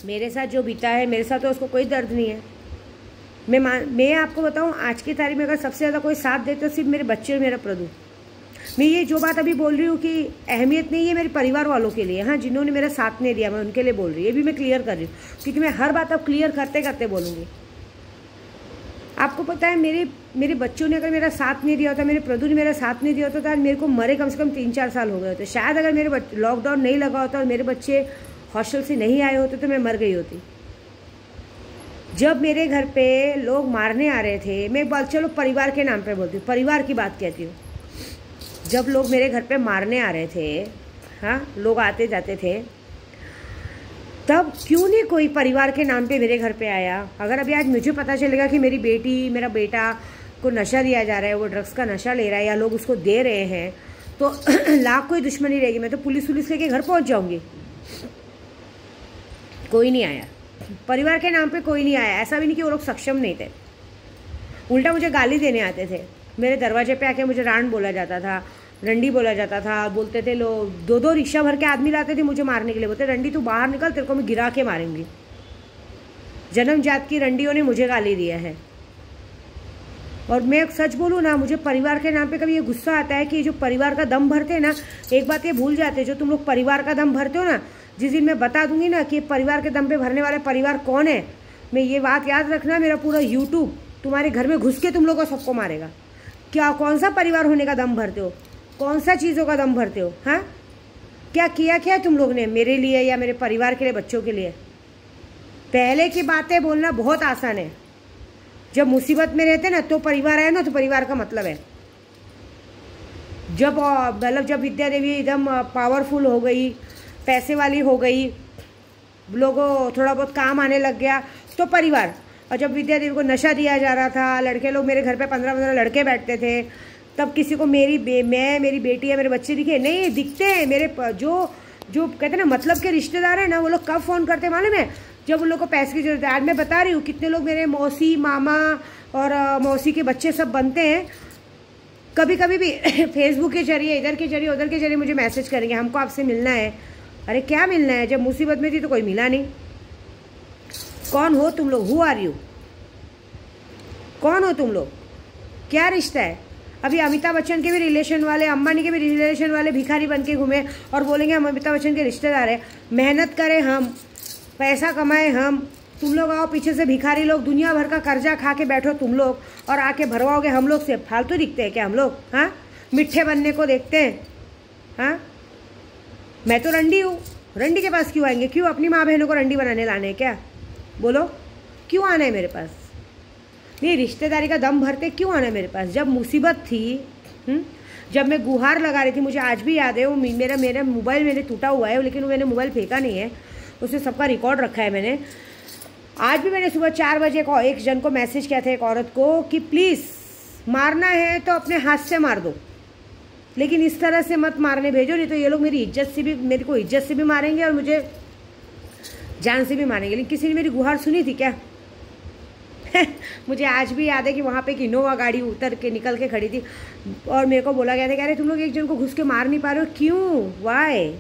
मेरे साथ जो बीता है, मेरे साथ तो उसको कोई दर्द नहीं है। मैं आपको बताऊं, आज की तारीख में अगर सबसे ज़्यादा कोई साथ दे तो सिर्फ मेरे बच्चे और मेरा प्रदू। मैं ये जो बात अभी बोल रही हूँ कि अहमियत नहीं है मेरे परिवार वालों के लिए, हाँ, जिन्होंने मेरा साथ नहीं दिया, मैं उनके लिए बोल रही हूँ। ये भी मैं क्लियर कर रही हूँ, क्योंकि मैं हर बात अब क्लियर करते करते बोलूँगी। आपको पता है, मेरे बच्चों ने अगर मेरा साथ नहीं दिया होता, मेरे प्रदू ने मेरा साथ नहीं दिया होता, तो आज मेरे को मरे कम से कम 3-4 साल हो गए होते। शायद अगर मेरे लॉकडाउन नहीं लगा होता और मेरे बच्चे हॉस्टल से नहीं आए होते तो मैं मर गई होती। जब मेरे घर पे लोग मारने आ रहे थे, मैं चलो परिवार के नाम पे बोलती हूँ, परिवार की बात कहती हूँ। जब लोग मेरे घर पे मारने आ रहे थे, हाँ, लोग आते जाते थे, तब क्यों नहीं कोई परिवार के नाम पे मेरे घर पे आया। अगर अभी आज मुझे पता चलेगा कि मेरी बेटी, मेरा बेटा को नशा दिया जा रहा है, वो ड्रग्स का नशा ले रहा है या लोग उसको दे रहे हैं, तो लाख कोई दुश्मनी रहेगी, मैं तो पुलिस लेके घर पहुंच जाऊंगी। कोई नहीं आया, परिवार के नाम पे कोई नहीं आया। ऐसा भी नहीं कि वो लोग सक्षम नहीं थे, उल्टा मुझे गाली देने आते थे। मेरे दरवाजे पे आके मुझे रांड बोला जाता था, रंडी बोला जाता था। बोलते थे लोग, 2-2 रिक्शा भर के आदमी लाते थे मुझे मारने के लिए। बोलते, रंडी तू बाहर निकल, तेरे को मैं गिरा के मारूंगी। जन्मजात की रंडियों ने मुझे गाली दिया है। और मैं सच बोलूँ ना, मुझे परिवार के नाम पे कभी ये गुस्सा आता है कि जो परिवार का दम भरते हैं ना, एक बात ये भूल जाते, जो तुम लोग परिवार का दम भरते हो ना, जिस दिन मैं बता दूंगी ना कि परिवार के दम पे भरने वाला परिवार कौन है, मैं ये बात याद रखना, मेरा पूरा यूट्यूब तुम्हारे घर में घुस के तुम लोगों को सबको मारेगा। क्या कौन सा परिवार होने का दम भरते हो, कौन सा चीज़ों का दम भरते हो, हाँ? क्या किया क्या तुम लोग ने मेरे लिए या मेरे परिवार के लिए, बच्चों के लिए? पहले की बातें बोलना बहुत आसान है, जब मुसीबत में रहते ना तो परिवार है ना, तो परिवार का मतलब है। जब विद्या देवी एकदम पावरफुल हो गई, पैसे वाली हो गई, लोगों को थोड़ा बहुत काम आने लग गया, तो परिवार। और जब विद्या देवी को नशा दिया जा रहा था, लड़के लोग, मेरे घर पे 15-15 लड़के बैठते थे, तब किसी को मेरी बेटी या मेरे बच्चे दिखे नहीं? दिखते हैं। मेरे जो कहते हैं ना मतलब के रिश्तेदार हैं ना, वो लोग कब फ़ोन करते मालूम है? जब उन लोग को पैसे की जरूरत है। आज मैं बता रही हूँ कितने लोग मेरे मौसी, मामा और मौसी के बच्चे सब बनते हैं। कभी कभी भी फेसबुक के जरिए, इधर के जरिए, उधर के जरिए मुझे मैसेज करेंगे, हमको आपसे मिलना है। अरे क्या मिलना है, जब मुसीबत में थी तो कोई मिला नहीं। कौन हो तुम लोग? Who are you? कौन हो तुम लोग? क्या रिश्ता है? अभी अमिताभ बच्चन के भी रिलेशन वाले, अंबानी के भी रिलेशन वाले भिखारी बन के घूमे और बोलेंगे हम अमिताभ बच्चन के रिश्तेदार हैं। मेहनत करें हम, पैसा कमाएं हम, तुम लोग आओ पीछे से भिखारी लोग, दुनिया भर का कर्जा खा के बैठो तुम लोग और आके भरवाओगे हम लोग से। फालतू दिखते हैं क्या हम लोग? हाँ, मिठ्ठे बनने को देखते हैं। हाँ, मैं तो रंडी हूँ, रंडी के पास क्यों आएंगे? क्यों अपनी माँ बहनों को रंडी बनाने लाने हैं क्या? बोलो, क्यों आना है मेरे पास? नहीं, रिश्तेदारी का दम भरते क्यों आना है मेरे पास? जब मुसीबत थी, जब मैं गुहार लगा रही थी, मुझे आज भी याद है, वो मेरा मोबाइल मैंने टूटा हुआ है, लेकिन मैंने मोबाइल फेंका नहीं है, उसमें सबका रिकॉर्ड रखा है मैंने। आज भी मैंने सुबह 4 बजे को एक जन को मैसेज किया था, एक औरत को, कि प्लीज़ मारना है तो अपने हाथ से मार दो, लेकिन इस तरह से मत मारने भेजो, नहीं तो ये लोग मेरी मेरे को इज्जत से भी मारेंगे और मुझे जान से भी मारेंगे। लेकिन किसी ने मेरी गुहार सुनी थी क्या? मुझे आज भी याद है कि वहाँ पे एक इनोवा गाड़ी उतर के निकल के खड़ी थी और मेरे को बोला गया था कि अरे तुम लोग एक जन को घुस के मार नहीं पा रहे हो, क्यों, वाई?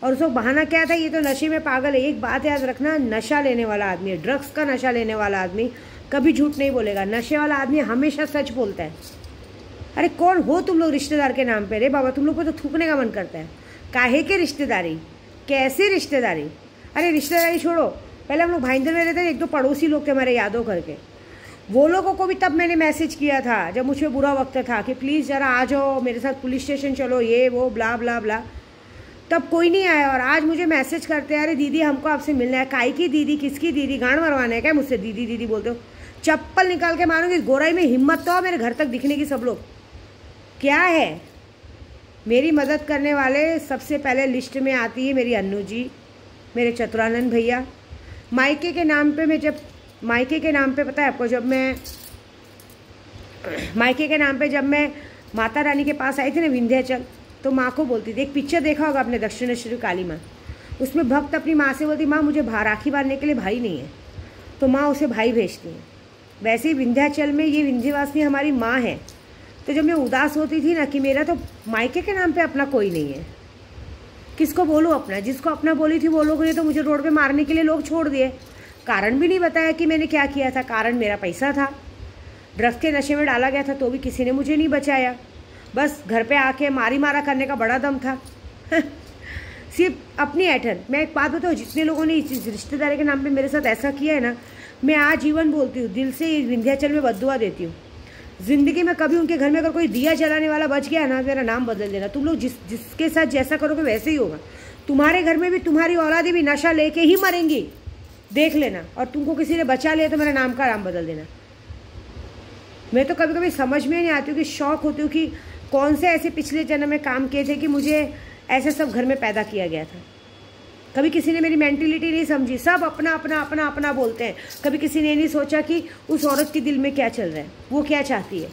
और उसको बहाना क्या था? ये तो नशे में पागल है। एक बात याद रखना, नशा लेने वाला आदमी, ड्रग्स का नशा लेने वाला आदमी कभी झूठ नहीं बोलेगा। नशे वाला आदमी हमेशा सच बोलता है। अरे कौन हो तुम लोग रिश्तेदार के नाम पे? रे बाबा, तुम लोग को तो थूकने का मन करता है। काहे के रिश्तेदारी, कैसे रिश्तेदारी? अरे रिश्तेदारी छोड़ो, पहले हम लोग भाईंदर में रहते थे, एक दो पड़ोसी लोग थे हमारे यादव करके, वो लोगों को भी तब मैंने मैसेज किया था जब मुझे बुरा वक्त था कि प्लीज़ ज़रा आ जाओ मेरे साथ पुलिस स्टेशन, चलो ये वो ब्ला ब्ला ब्ला। तब कोई नहीं आया और आज मुझे मैसेज करते हैं, अरे दीदी हमको आपसे मिलना है। काई की दीदी, किसकी दीदी? गांड मरवाना है क्या मुझसे? दीदी दीदी बोलते हो, चप्पल निकाल के मारूंगी। गोराई में हिम्मत तो हो मेरे घर तक दिखने की सब लोग। क्या है, मेरी मदद करने वाले सबसे पहले लिस्ट में आती है मेरी अन्नू जी, मेरे चतुरानंद भैया। मायके के नाम पे मैं जब मायके के नाम पे पता है आपको, जब मैं माता रानी के पास आई थी ना विंध्याचल, तो माँ को बोलती थी, एक पिक्चर देखा होगा आपने दक्षिणेश्वरी काली माँ, उसमें भक्त अपनी माँ से बोलती, माँ मुझे राखी बांधने के लिए भाई नहीं है, तो माँ उसे भाई भेजती है। वैसे ही विंध्याचल में ये विंध्यवासिनी हमारी माँ है। तो जब मैं उदास होती थी ना कि मेरा तो मायके के नाम पे अपना कोई नहीं है, किसको बोलूँ अपना? जिसको अपना बोली थी वो लोगों ने तो मुझे रोड पे मारने के लिए लोग छोड़ दिए। कारण भी नहीं बताया कि मैंने क्या किया था। कारण मेरा पैसा था, ड्रग्स के नशे में डाला गया था, तो भी किसी ने मुझे नहीं बचाया। बस घर पे आके मारी मारा करने का बड़ा दम था। सिर्फ अपनी ऐठन। मैं एक बात बताऊँ, जितने लोगों ने इस रिश्तेदारी के नाम पे मेरे साथ ऐसा किया है ना, मैं आजीवन बोलती हूँ, दिल से विंध्याचल में बद्दुआ देती हूँ, ज़िंदगी में कभी उनके घर में अगर कोई दिया जलाने वाला बच गया ना, मेरा नाम बदल देना। तुम लोग जिसके साथ जैसा करोगे वैसे ही होगा। तुम्हारे घर में भी तुम्हारी औलादी भी नशा लेके ही मरेंगी, देख लेना। और तुमको किसी ने बचा लिया तो मेरा नाम का नाम बदल देना। मैं तो कभी कभी समझ में नहीं आती हूँ कि शौक होती हूँ कि कौन से ऐसे पिछले जन्म में काम किए थे कि मुझे ऐसे सब घर में पैदा किया गया था। कभी किसी ने मेरी मेंटेलिटी नहीं समझी। सब अपना अपना अपना अपना बोलते हैं। कभी किसी ने नहीं सोचा कि उस औरत के दिल में क्या चल रहा है, वो क्या चाहती है।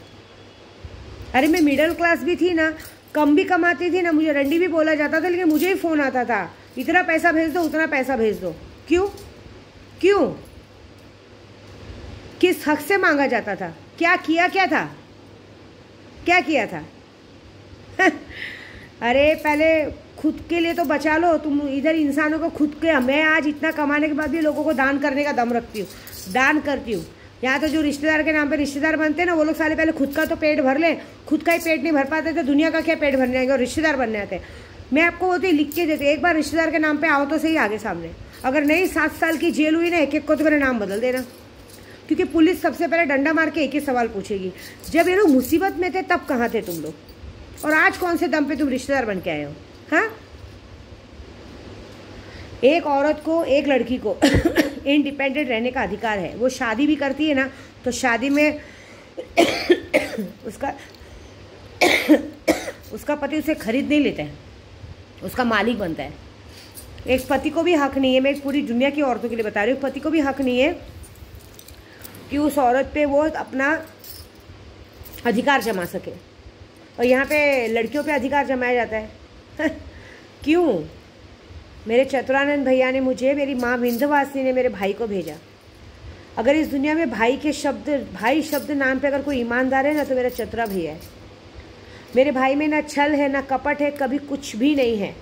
अरे मैं मिडिल क्लास भी थी ना, कम भी कमाती थी ना, मुझे रंडी भी बोला जाता था, लेकिन मुझे ही फ़ोन आता था, इतना पैसा भेज दो, उतना पैसा भेज दो। क्यों? क्यों? किस हक से मांगा जाता था? क्या किया क्या था? क्या किया था? अरे पहले खुद के लिए तो बचा लो। तुम इधर इंसानों को खुद के, मैं आज इतना कमाने के बाद भी लोगों को दान करने का दम रखती हूँ, दान करती हूँ। यहाँ तो जो रिश्तेदार के नाम पे रिश्तेदार बनते हैं ना, वो लोग साले पहले खुद का तो पेट भर ले। खुद का ही पेट नहीं भर पाते तो दुनिया का क्या पेट भरने आएंगे, और रिश्तेदार बनने आते हैं। मैं आपको होती लिख के देती, एक बार रिश्तेदार के नाम पर आओ तो सही आगे सामने। अगर नहीं 7 साल की जेल हुई ना, एक एक को तो मेरा नाम बदल देना, क्योंकि पुलिस सबसे पहले डंडा मार के एक ही सवाल पूछेगी, जब ये लोग मुसीबत में थे तब कहाँ थे तुम लोग, और आज कौन से दम पे तुम रिश्तेदार बन के आए हो? हाँ, एक औरत को, एक लड़की को इंडिपेंडेंट रहने का अधिकार है। वो शादी भी करती है ना, तो शादी में उसका पति उसे खरीद नहीं लेता है, उसका मालिक बनता है। एक पति को भी हक नहीं है, मैं पूरी दुनिया की औरतों के लिए बता रही हूँ, पति को भी हक नहीं है कि उस औरत पे वो अपना अधिकार जमा सके। और यहाँ पे लड़कियों पे अधिकार जमाया जाता है। क्यों? मेरे चतुरानंद भैया ने मुझे, मेरी माँ विंध्यवासिनी ने मेरे भाई को भेजा। अगर इस दुनिया में भाई शब्द नाम पे अगर कोई ईमानदार है ना, तो मेरा चतुरा भैया है। मेरे भाई में ना छल है, ना कपट है, कभी कुछ भी नहीं है।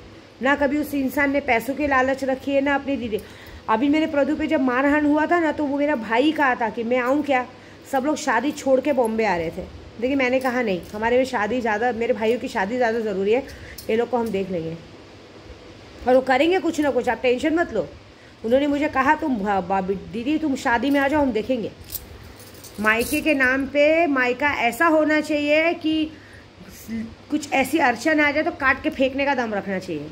ना कभी उस इंसान ने पैसों की लालच रखी है, ना अपनी दीदी। अभी मेरे प्रदू पे जब मारहान हुआ था ना, तो वो मेरा भाई कहा था कि मैं आऊँ क्या। सब लोग शादी छोड़ के बॉम्बे आ रहे थे, लेकिन मैंने कहा नहीं, हमारे में शादी ज़्यादा, मेरे भाइयों की शादी ज़्यादा ज़रूरी है, ये लोग को हम देख लेंगे और वो करेंगे कुछ ना कुछ, आप टेंशन मत लो। उन्होंने मुझे कहा तुम दीदी तुम शादी में आ जाओ, हम देखेंगे। मायके के नाम पे मायका ऐसा होना चाहिए कि कुछ ऐसी अड़चन आ जाए तो काट के फेंकने का दम रखना चाहिए,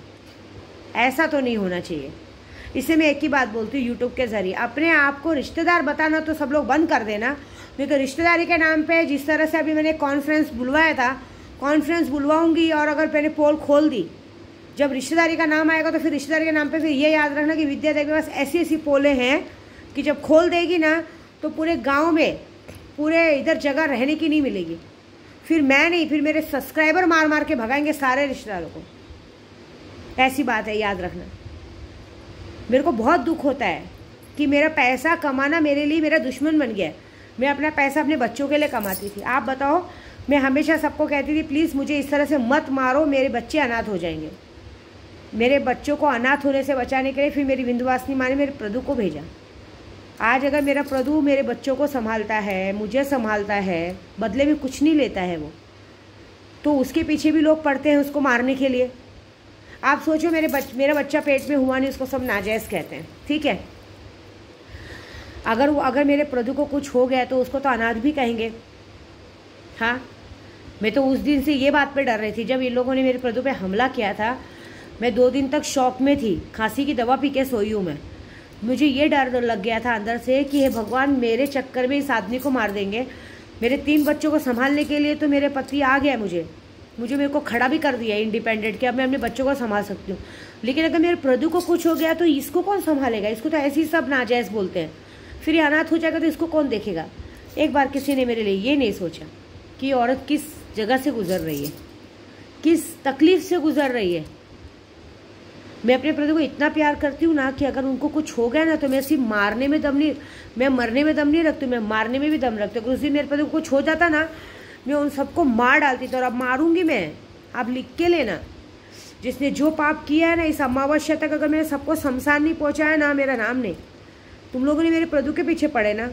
ऐसा तो नहीं होना चाहिए। इससे मैं एक ही बात बोलती हूँ, यूट्यूब के ज़रिए अपने आप को रिश्तेदार बताना तो सब लोग बंद कर देना, नहीं तो रिश्तेदारी के नाम पे जिस तरह से अभी मैंने कॉन्फ्रेंस बुलवाया था, कॉन्फ्रेंस बुलवाऊंगी। और अगर मैंने पोल खोल दी, जब रिश्तेदारी का नाम आएगा तो फिर रिश्तेदारी के नाम पे फिर ये याद रखना कि विद्या देवी के पास ऐसी ऐसी पोलें हैं कि जब खोल देगी ना तो पूरे गाँव में, पूरे इधर जगह रहने की नहीं मिलेगी। फिर मैं नहीं, फिर मेरे सब्सक्राइबर मार मार के भगाएंगे सारे रिश्तेदारों को। ऐसी बात है, याद रखना। मेरे को बहुत दुख होता है कि मेरा पैसा कमाना मेरे लिए मेरा दुश्मन बन गया है। मैं अपना पैसा अपने बच्चों के लिए कमाती थी। आप बताओ, मैं हमेशा सबको कहती थी प्लीज़ मुझे इस तरह से मत मारो, मेरे बच्चे अनाथ हो जाएंगे। मेरे बच्चों को अनाथ होने से बचाने के लिए फिर मेरी विंध्यवासिनी माँ ने मेरे प्रदू को भेजा। आज अगर मेरा प्रदू मेरे बच्चों को संभालता है, मुझे संभालता है, बदले में कुछ नहीं लेता है वो, तो उसके पीछे भी लोग पड़ते हैं उसको मारने के लिए। आप सोचो, मेरा बच्चा पेट में हुआ नहीं, उसको सब नाजायज़ कहते हैं, ठीक है। अगर मेरे प्रदू को कुछ हो गया तो उसको तो अनाथ भी कहेंगे। हाँ, मैं तो उस दिन से ये बात पे डर रही थी, जब इन लोगों ने मेरे प्रदू पे हमला किया था। मैं 2 दिन तक शॉक में थी, खांसी की दवा पी के सोई हूँ मैं। मुझे ये डर लग गया था अंदर से कि हे भगवान, मेरे चक्कर में इस आदमी को मार देंगे। मेरे 3 बच्चों को संभालने के लिए तो मेरे पति आ गया, मेरे को खड़ा भी कर दिया इंडिपेंडेंट कि अब मैं अपने बच्चों को संभाल सकती हूँ। लेकिन अगर मेरे प्रदू को कुछ हो गया तो इसको कौन संभालेगा? इसको तो ऐसे ही सब नाजायज़ बोलते हैं। फिर ये अनाथ हो जाएगा तो इसको कौन देखेगा? एक बार किसी ने मेरे लिए ये नहीं सोचा कि औरत किस जगह से गुजर रही है, किस तकलीफ से गुजर रही है। मैं अपने प्रदू को इतना प्यार करती हूँ ना कि अगर उनको कुछ हो गया ना तो मैं सिर्फ मारने में दम नहीं, मैं मरने में दम नहीं रखती, मैं मारने में भी दम रखती हूँ। अगर उस दिन मेरे प्रदू को कुछ हो जाता ना, मैं उन सबको मार डालती थी, और अब मारूंगी मैं, आप लिख के लेना। जिसने जो पाप किया है ना, इस अमावस्या तक अगर मैंने सबको शमशान नहीं पहुँचाया ना, मेरा नाम नहीं। तुम लोगों ने मेरे प्रभु के पीछे पड़े ना,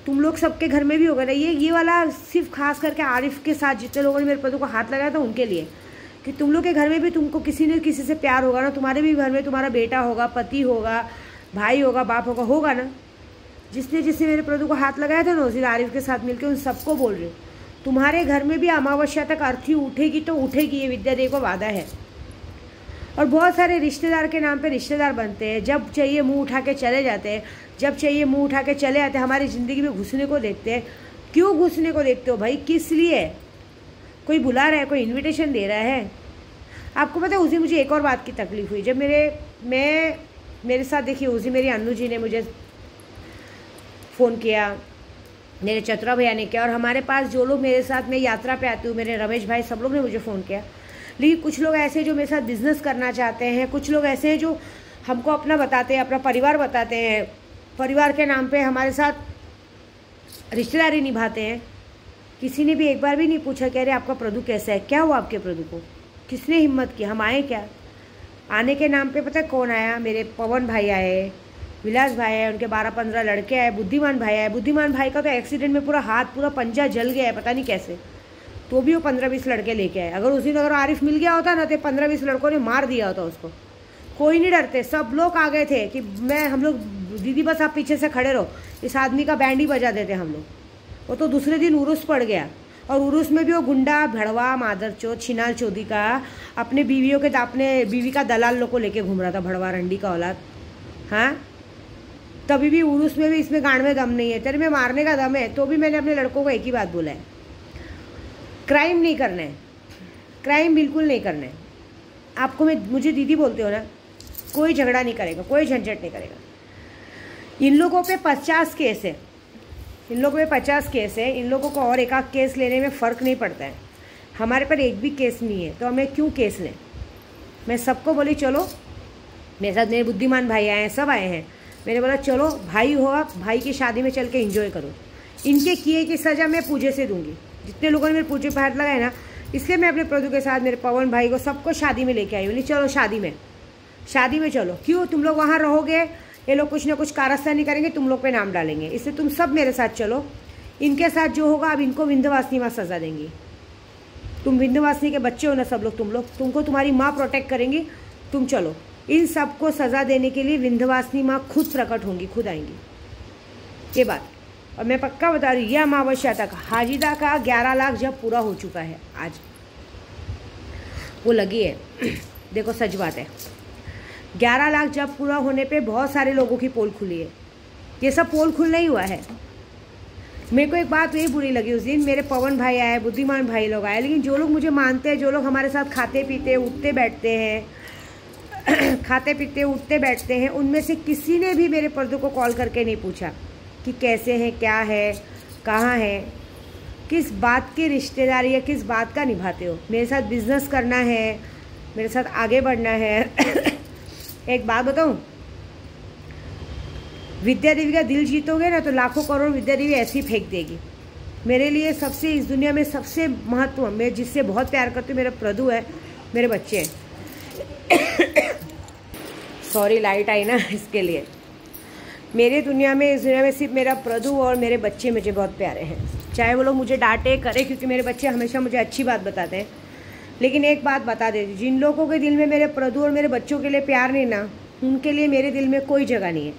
तुम लोग सबके घर में भी होगा ना। ये वाला सिर्फ खास करके आरिफ के साथ जितने लोगों ने मेरे प्रभु को हाथ लगाया था उनके लिए, कि तुम लोग के घर में भी तुमको किसी न किसी से प्यार होगा ना। तुम्हारे भी घर में तुम्हारा बेटा होगा, पति होगा, भाई होगा, बाप होगा ना। जिसने जिसने मेरे प्रभु को हाथ लगाया था ना, उसी आरिफ के साथ मिलकर उन सबको बोल रही हूँ, तुम्हारे घर में भी अमावस्या तक अर्थी उठेगी तो उठेगी, ये विद्यादेवी को वादा है। और बहुत सारे रिश्तेदार के नाम पे रिश्तेदार बनते हैं, जब चाहिए मुंह उठा के चले जाते हैं, जब चाहिए मुंह उठा के चले आते हैं, हमारी ज़िंदगी में घुसने को देखते हैं। क्यों घुसने को देखते हो भाई? किस लिए? कोई बुला रहा है, कोई इनविटेशन दे रहा है? आपको पता है उसी मुझे एक और बात की तकलीफ़ हुई, जब मेरे साथ देखिए, उसी मेरी अन्नू जी ने मुझे फ़ोन किया, मेरे चतुरा भैया ने किया, और हमारे पास जो लोग मेरे साथ में यात्रा पे आते हुए, मेरे रमेश भाई, सब लोग ने मुझे फ़ोन किया। लेकिन कुछ लोग ऐसे जो मेरे साथ बिज़नेस करना चाहते हैं, कुछ लोग ऐसे हैं जो हमको अपना बताते हैं, अपना परिवार बताते हैं, परिवार के नाम पे हमारे साथ रिश्तेदारी निभाते हैं। किसी ने भी एक बार भी नहीं पूछा कि अरे आपका प्रभु कैसा है, क्या हुआ आपके प्रभु को, किसने हिम्मत की, हम आए क्या? आने के नाम पे पता है कौन आया? मेरे पवन भाई आए, विलास भाई आए, उनके 12-15 लड़के आए, बुद्धिमान भाई आए। बुद्धिमान भाई का तो एक्सीडेंट में पूरा हाथ, पूरा पंजा जल गया है, पता नहीं कैसे, तो भी वो 15-20 लड़के लेके आए। अगर उसी दिन अगर आरिफ मिल गया होता ना, तो 15-20 लड़कों ने मार दिया होता उसको। कोई नहीं डरते, सब लोग आ गए थे कि हम लोग दीदी बस आप पीछे से खड़े रहो, इस आदमी का बैंड ही बजा देते हम लोग। वो तो दूसरे दिन उर्स पड़ गया, और उर्स में भी वो गुंडा, भड़वा, मादरचोद, छिनाल चौधरी का अपने बीवी का दलाल लोग को लेके घूम रहा था, भड़वा रंडी का औलाद। हाँ, तभी भी उर्स में भी इसमें गांड में दम नहीं है, तेरे में मारने का दम है, तो भी मैंने अपने लड़कों को एक ही बात बोला है, क्राइम नहीं करना है, क्राइम बिल्कुल नहीं करना है। आपको मुझे दीदी बोलते हो ना, कोई झगड़ा नहीं करेगा, कोई झंझट नहीं करेगा। इन लोगों पे 50 केस है, इन लोगों पे 50 केस है। इन लोगों को और एक आध केस लेने में फ़र्क नहीं पड़ता है। हमारे पर एक भी केस नहीं है, तो हमें क्यों केस लें? मैं सबको बोली चलो, मेरे साथ मेरे बुद्धिमान भाई आए हैं, सब आए हैं। मैंने बोला चलो भाई हो आप, भाई की शादी में चल के एंजॉय करो। इनके किए की सज़ा मैं पूजे से दूंगी। जितने लोगों ने मेरे पूजे पे हाथ लगाए ना, इसलिए मैं अपने प्रभु के साथ, मेरे पवन भाई को, सबको शादी में लेके आई। बोली चलो शादी में चलो। क्यों? तुम लोग वहाँ रहोगे, ये लोग कुछ ना कुछ कारस्तानी करेंगे, तुम लोग पे नाम डालेंगे, इसलिए तुम सब मेरे साथ चलो। इनके साथ जो होगा, अब इनको विंध्यवासिनी माँ सज़ा देंगी। तुम विंध्यवासिनी के बच्चे हो ना सब लोग, तुमको तुम्हारी माँ प्रोटेक्ट करेंगी, तुम चलो। इन सबको सज़ा देने के लिए विंध्यवासिनी माँ खुद प्रकट होंगी, खुद आएंगी, ये बात। और मैं पक्का बता रही हूँ, यह अमावस्या तक हाजिदा का 11 लाख जब पूरा हो चुका है, आज वो लगी है। देखो सच बात है, 11 लाख जब पूरा होने पे बहुत सारे लोगों की पोल खुली है। ये सब पोल खुलना ही हुआ है। मेरे को एक बात यही बुरी लगी, उस दिन मेरे पवन भाई आए, बुद्धिमान भाई लोग आए, लेकिन जो लोग मुझे मानते हैं, जो लोग हमारे साथ खाते पीते उठते बैठते हैं खाते पीते उठते बैठते हैं, उनमें से किसी ने भी मेरे पर्दों को कॉल करके नहीं पूछा कि कैसे हैं, क्या है, कहाँ है, किस बात की रिश्तेदारी या किस बात का निभाते हो। मेरे साथ बिजनेस करना है, मेरे साथ आगे बढ़ना है। एक बात बताऊँ, विद्या देवी का दिल जीतोगे ना, तो लाखों करोड़ विद्या देवी ऐसी फेंक देगी। मेरे लिए सबसे, इस दुनिया में सबसे महत्व, मैं जिससे बहुत प्यार करती हूँ, मेरा प्रभु है, मेरे बच्चे हैं। सॉरी लाइट आई ना, इसके लिए। मेरे दुनिया में, इस दुनिया में सिर्फ मेरा प्रभु और मेरे बच्चे मुझे बहुत प्यारे हैं। चाहे वो लोग मुझे डांटे करें, क्योंकि मेरे बच्चे हमेशा मुझे अच्छी बात बताते हैं। लेकिन एक बात बता देती, जिन लोगों के दिल में मेरे प्रभु और मेरे बच्चों के लिए प्यार नहीं ना, उनके लिए मेरे दिल में कोई जगह नहीं है।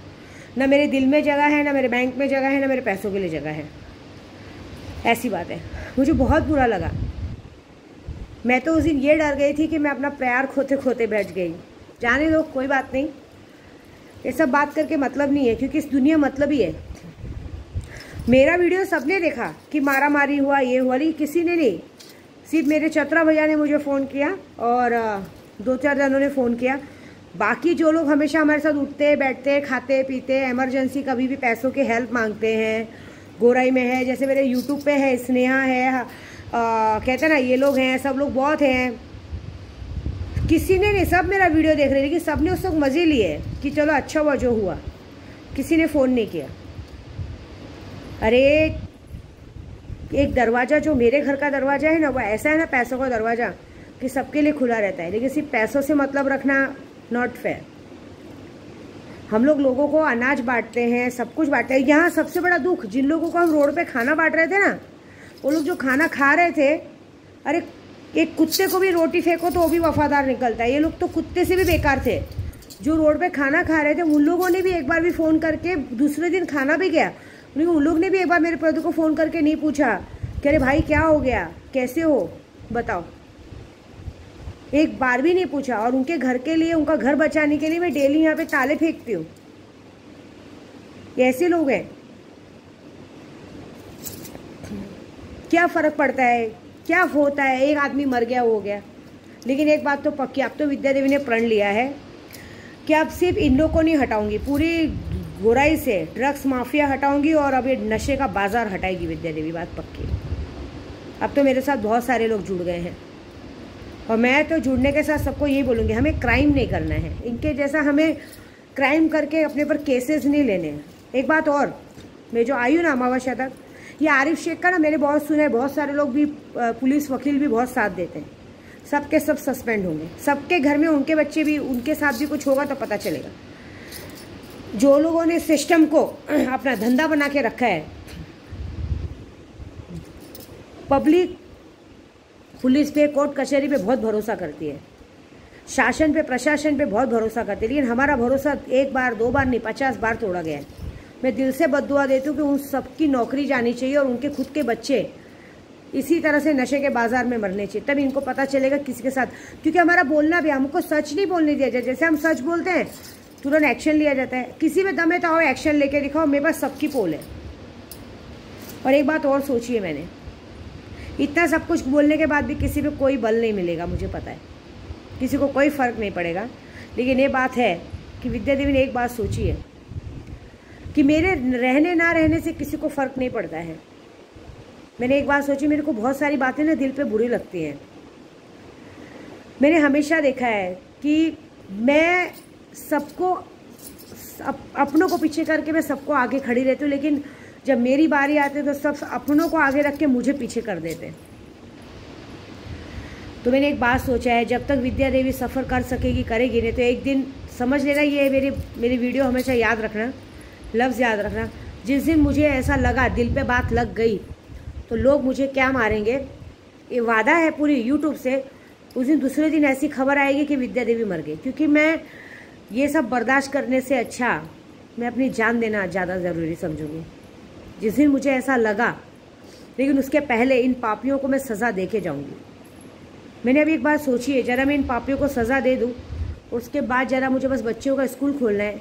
ना मेरे दिल में जगह है, ना मेरे बैंक में जगह है, ना मेरे पैसों के लिए जगह है। ऐसी बात है। मुझे बहुत बुरा लगा। मैं तो उस दिन ये डर गई थी कि मैं अपना प्यार खोते खोते बैठ गई। जाने दो, कोई बात नहीं, ये सब बात करके मतलब नहीं है, क्योंकि इस दुनिया मतलब ही है। मेरा वीडियो सबने देखा कि मारा मारी हुआ, ये हुआ, लेकिन किसी ने नहीं। सिर्फ मेरे चतरा भैया ने मुझे फ़ोन किया और 2-4 जनों ने फ़ोन किया। बाकी जो लोग हमेशा हमारे साथ उठते बैठते, खाते पीते, इमरजेंसी कभी भी पैसों की हेल्प मांगते हैं, गोराई में है, जैसे मेरे यूट्यूब पे है, स्नेहा है, कहते हैं ना, ये लोग हैं, सब लोग बहुत हैं। किसी ने नहीं, सब मेरा वीडियो देख रहे, लेकिन सब ने उस वक्त मज़े लिए कि चलो अच्छा हुआ जो हुआ। किसी ने फ़ोन नहीं किया। अरे एक दरवाज़ा जो मेरे घर का दरवाज़ा है ना, वो ऐसा है ना, पैसों का दरवाज़ा, कि सबके लिए खुला रहता है, लेकिन सिर्फ पैसों से मतलब रखना नॉट फेयर। हम लोगों को अनाज बांटते हैं, सब कुछ बांटते हैं। यहाँ सबसे बड़ा दुख, जिन लोगों को हम रोड पे खाना बांट रहे थे ना, वो लोग जो खाना खा रहे थे, अरे एक कुत्ते को भी रोटी फेंको तो वो भी वफादार निकलता है। ये लोग तो कुत्ते से भी बेकार थे। जो रोड पे खाना खा रहे थे उन लोगों ने भी एक बार भी फ़ोन करके, दूसरे दिन खाना भी गया, उन लोग ने भी एक बार मेरे प्रदू को फ़ोन करके नहीं पूछा कि अरे भाई क्या हो गया, कैसे हो, बताओ। एक बार भी नहीं पूछा। और उनके घर के लिए, उनका घर बचाने के लिए मैं डेली यहाँ पे ताले फेंकती हूँ। ऐसे लोग हैं। क्या फ़र्क पड़ता है, क्या होता है, एक आदमी मर गया हो गया। लेकिन एक बात तो पक्की, अब तो विद्या देवी ने प्रण लिया है कि अब सिर्फ इन लोग को नहीं हटाऊंगी, पूरी बुराई से ड्रग्स माफिया हटाऊंगी और अब ये नशे का बाजार हटाएगी विद्या देवी, बात पक्की। अब तो मेरे साथ बहुत सारे लोग जुड़ गए हैं और मैं तो जुड़ने के साथ सबको यही बोलूँगी, हमें क्राइम नहीं करना है। इनके जैसा हमें क्राइम करके अपने पर केसेस नहीं लेने हैं। एक बात और, मैं जो आई हूँ ना अमावस्या तक, ये आरिफ शेख का ना मैंने बहुत सुना है, बहुत सारे लोग भी, पुलिस वकील भी बहुत साथ देते हैं। सबके सब सस्पेंड होंगे, सबके घर में उनके बच्चे भी, उनके साथ भी कुछ होगा तो पता चलेगा। जो लोगों ने सिस्टम को अपना धंधा बना के रखा है, पब्लिक पुलिस पे, कोर्ट कचहरी पे बहुत भरोसा करती है, शासन पे, प्रशासन पे बहुत भरोसा करती है, लेकिन हमारा भरोसा एक बार, दो बार नहीं, 50 बार तोड़ा गया है। मैं दिल से बद्दुआ देती हूँ कि उन सबकी नौकरी जानी चाहिए और उनके खुद के बच्चे इसी तरह से नशे के बाजार में मरने चाहिए, तब इनको पता चलेगा किसी के साथ। क्योंकि हमारा बोलना भी, हमको सच नहीं बोलने दिया जाए। जैसे हम सच बोलते हैं तुरंत एक्शन लिया जाता है। किसी में दम है तो आओ एक्शन लेके दिखाओ, मेरे पास सबकी पोल है। और एक बात और सोचिए, मैंने इतना सब कुछ बोलने के बाद भी किसी पे कोई बल नहीं मिलेगा, मुझे पता है, किसी को कोई फ़र्क नहीं पड़ेगा। लेकिन ये बात है कि विद्या देवी ने एक बात सोची है कि मेरे रहने ना रहने से किसी को फ़र्क नहीं पड़ता है। मैंने एक बात सोची, मेरे को बहुत सारी बातें ना दिल पे बुरी लगती हैं। मैंने हमेशा देखा है कि मैं सबको, अपनों को पीछे करके मैं सबको आगे खड़ी रहती हूँ, लेकिन जब मेरी बारी आती है तो सब अपनों को आगे रख के मुझे पीछे कर देते हैं। तो मैंने एक बात सोचा है, जब तक विद्या देवी सफ़र कर सकेगी, करेगी नहीं तो एक दिन समझ लेना, ये मेरी वीडियो हमेशा याद रखना, लफ्ज़ याद रखना, जिस दिन मुझे ऐसा लगा, दिल पे बात लग गई, तो लोग मुझे क्या मारेंगे, ये वादा है पूरी यूट्यूब से। उस दिन दूसरे दिन ऐसी खबर आएगी कि विद्या देवी मर गई। क्योंकि मैं ये सब बर्दाश्त करने से अच्छा मैं अपनी जान देना ज़्यादा ज़रूरी समझूंगी। जिस दिन मुझे ऐसा लगा, लेकिन उसके पहले इन पापियों को मैं सज़ा दे के जाऊँगी। मैंने अभी एक बात सोची है, ज़रा मैं इन पापियों को सज़ा दे दूँ, उसके बाद ज़रा मुझे बस बच्चों का स्कूल खोलना है।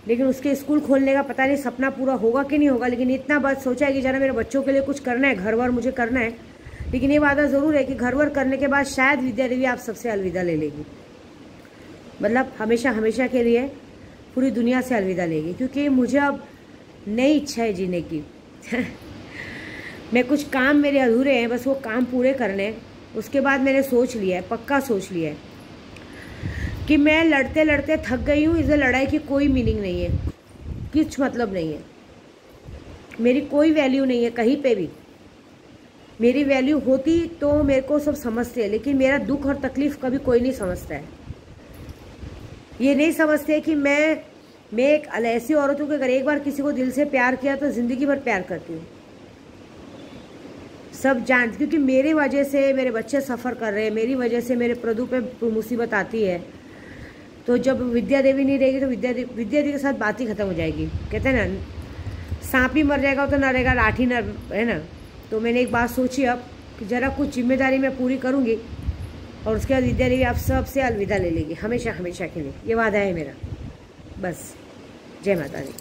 लेकिन उसके स्कूल खोलने का पता नहीं सपना पूरा होगा कि नहीं होगा, लेकिन इतना बात सोचा है कि ज़रा मेरे बच्चों के लिए कुछ करना है, घर वर मुझे करना है। लेकिन ये वादा ज़रूर है कि घर वर करने के बाद शायद विद्या देवी आप सबसे अलविदा ले लेगी, मतलब हमेशा हमेशा के लिए पूरी दुनिया से अलविदा लेगी। क्योंकि मुझे अब नई इच्छा है जीने की। मैं कुछ काम मेरे अधूरे हैं, बस वो काम पूरे करने। उसके बाद मैंने सोच लिया है, पक्का सोच लिया है कि मैं लड़ते लड़ते थक गई हूँ। इस लड़ाई की कोई मीनिंग नहीं है, कुछ मतलब नहीं है, मेरी कोई वैल्यू नहीं है कहीं पे भी। मेरी वैल्यू होती तो मेरे को सब समझते हैं, लेकिन मेरा दुख और तकलीफ़ कभी कोई नहीं समझता है। ये नहीं समझते कि मैं एक ऐसी औरत हूँ कि अगर एक बार किसी को दिल से प्यार किया तो ज़िंदगी भर प्यार करती हूँ। सब जानते, क्योंकि मेरी वजह से मेरे बच्चे सफ़र कर रहे हैं, मेरी वजह से मेरे प्रदू पे मुसीबत आती है। तो जब विद्या देवी नहीं रहेगी तो विद्या देवी के साथ बात ही ख़त्म हो जाएगी। कहते हैं ना, सांप ही मर जाएगा तो ना रहेगा लाठी, ना है ना। तो मैंने एक बात सोची अब कि ज़रा कुछ जिम्मेदारी मैं पूरी करूँगी और उसके बाद विद्या देवी आप सब से अलविदा ले लेगी, हमेशा हमेशा के लिए। ये वादा है मेरा। बस, जय माता दी।